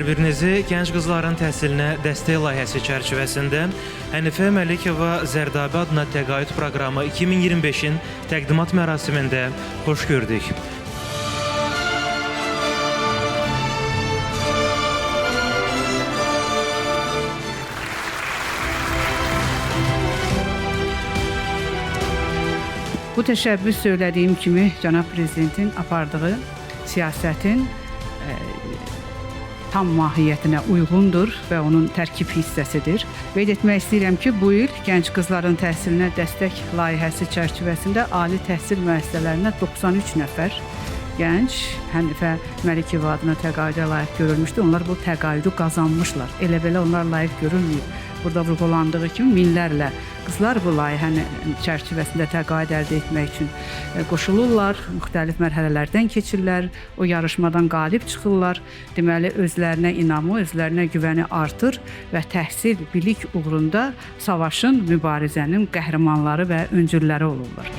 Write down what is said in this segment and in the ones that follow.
hər birinizi gənc qızların təhsilinə dəstək layihəsi çərçivəsində Hənifə Məlikova Zərdabi adına təqaüd proqramı 2025-in təqdimat mərasimində xoş gördük. Bu təşəbbüs söylədiyim kimi cənab prezidentin apardığı siyasətin tam mahiyyətinə uyğundur və onun tərkib hissəsidir. Qeyd etmək istəyirəm ki, bu il gənc qızların təhsilinə dəstək layihəsi çərçivəsində ali təhsil müəssisələrinə 93 nəfər gənc Hənifə Məlikova adına təqaüdə layiq görülmüşdü. Onlar bu təqaüdü qazanmışlar. Elə-belə onlar layiq görülməyib. Burada vurğulandığı kimi minlərlə qızlar bu layihənin çərçivəsində təqaüd əldə etmək üçün qoşulurlar, müxtəlif mərhələlərdən keçirlər, o yarışmadan qalib çıxırlar. Deməli, özlərinə inamı, özlərinə güvəni artır və təhsil, bilik uğrunda savaşın, mübarizənin qəhrəmanları və öncülləri olurlar.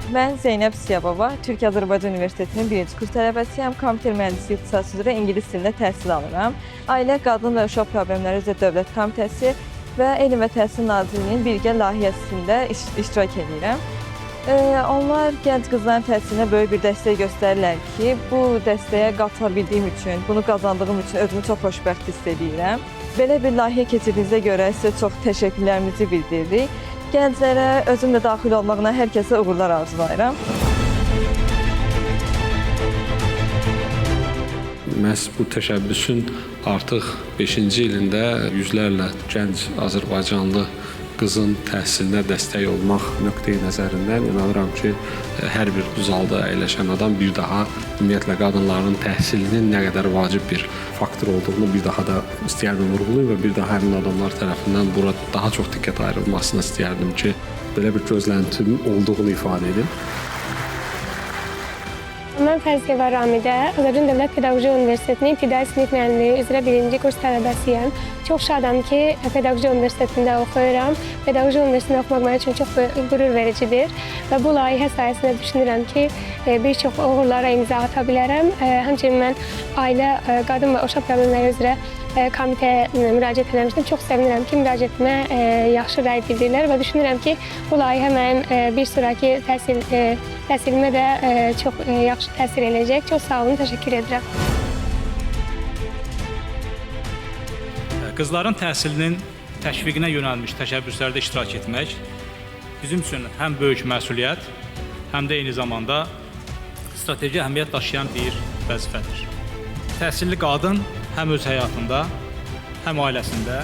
Mən Zeynəb Siyabova, Türkiyə-Azərbaycan Universitetinin 1-ci kurs tələbəsiyəm. Kompüter mühəndisliyi ixtisası üzrə ingilis dilində təhsil alıram. Ailə, Qadın və Uşaq Problemləri üzrə Dövlət Komitəsi və Elm və Təhsil Nazirliyinin birgə layihəsində iştirak edirəm. Onlar gənc qızların təhsilinə böyük bir dəstək göstərirlər ki, bu dəstəyə qatıla bildiyim üçün, bunu qazandığım üçün özümü çox xoşbəxt hiss edirəm. Belə bir layihə keçirdiyinizə görə sizə çox təşəkkürlərimizi bildiririk. Gənclərə, özüm də daxil olmaqla hər kəsə uğurlar arzulayıram. Məhz bu təşəbbüsün artıq 5-ci ilində yüzlərlə gənc Azərbaycanlı qızın təhsilinə dəstək olmaq nöqteyi nəzərindən inanıram ki, hər bir bu zalda əyləşən adam bir daha ümumiyyətlə qadınların təhsilinin nə qədər vacib bir faktor olduğunu bir daha da istəyərdim vurğulayım və bir daha həmin adamlar tərəfindən bura daha çox diqqət ayrılmasını istəyərdim ki, belə bir gözləntim olduğunu ifadə edim. Mən Fərzqəva Ramidə, Azərbaycan Dövlət Pedaqoji Universitetinin İbtidai sinif müəllimliyi üzrə 1-ci kurs tələbəsiyəm. Çox şadam ki, Pedaqoji Universitetində oxuyuram. Pedaqoji Universitetində oxumaq mənim üçün çox qürur vericidir və bu layihə sayəsində düşünürəm ki, bir çox uğurlara imza ata bilərəm. Həmçinin mən Ailə, Qadın və Uşaq Problemləri üzrə komitəyə müraciət etmişdim. Çox sevinirəm ki, müraciətimə yaxşı rəy bildirirlər və düşünürəm ki, bu layihə mənim bir sonraki təhsilimə də çox yaxşı təsir edəcək. Çox sağ olun, təşəkkür edirəm. Qızların təhsilinin təşviqinə yönəlmiş təşəbbüslərdə iştirak etmək bizim üçün həm böyük məsuliyyət, həm də eyni zamanda strateji əhəmiyyət daşıyan bir vəzifədir. Təhsilli qadın həm öz həyatında, həm ailəsində,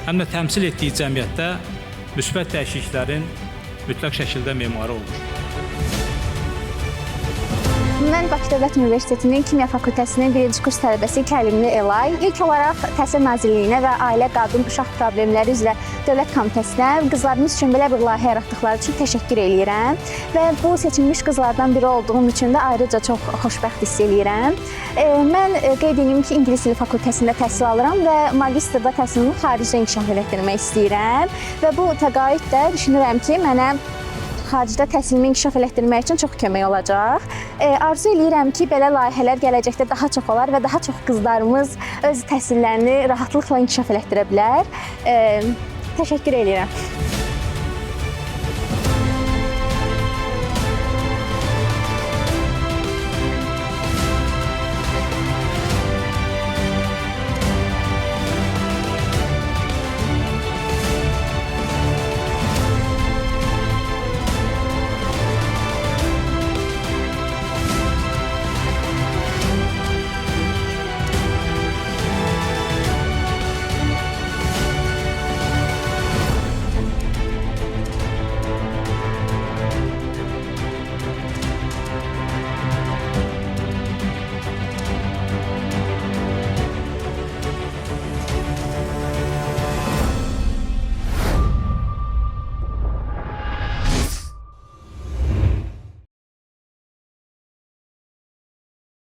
həm də təmsil etdiyi cəmiyyətdə müsbət dəyişikliklərin mütləq şəkildə memarı olur. Mən Bakı Dövlət Universitetinin Kimya Fakültəsinin 1-ci kurs tələbəsi Kərimli Elay. İlk olaraq Təhsil Nazirliyinə və Ailə, Qadın, Uşaq Problemləri üzrə Dövlət Komitəsinə qızlarımız üçün belə bir layihə yaratdıqları üçün təşəkkür edirəm. Və bu seçilmiş qızlardan biri olduğum üçün də ayrıca çox xoşbəxt hiss edirəm. Mən qeyd edeyim ki, İngilis Dili Fakültəsində təhsil alıram və magistrda təhsilimi xaricdə inkişaf etdirmək istəyirəm. Və bu təqaüd də düşünürəm ki, mənə xaricdə təhsilimi inkişaf etdirmək üçün çox kömək olacaq. Arzu edirəm ki, belə layihələr gələcəkdə daha çox olar və daha çox qızlarımız öz təhsillərini rahatlıqla inkişaf etdirə bilər. Təşəkkür edirəm.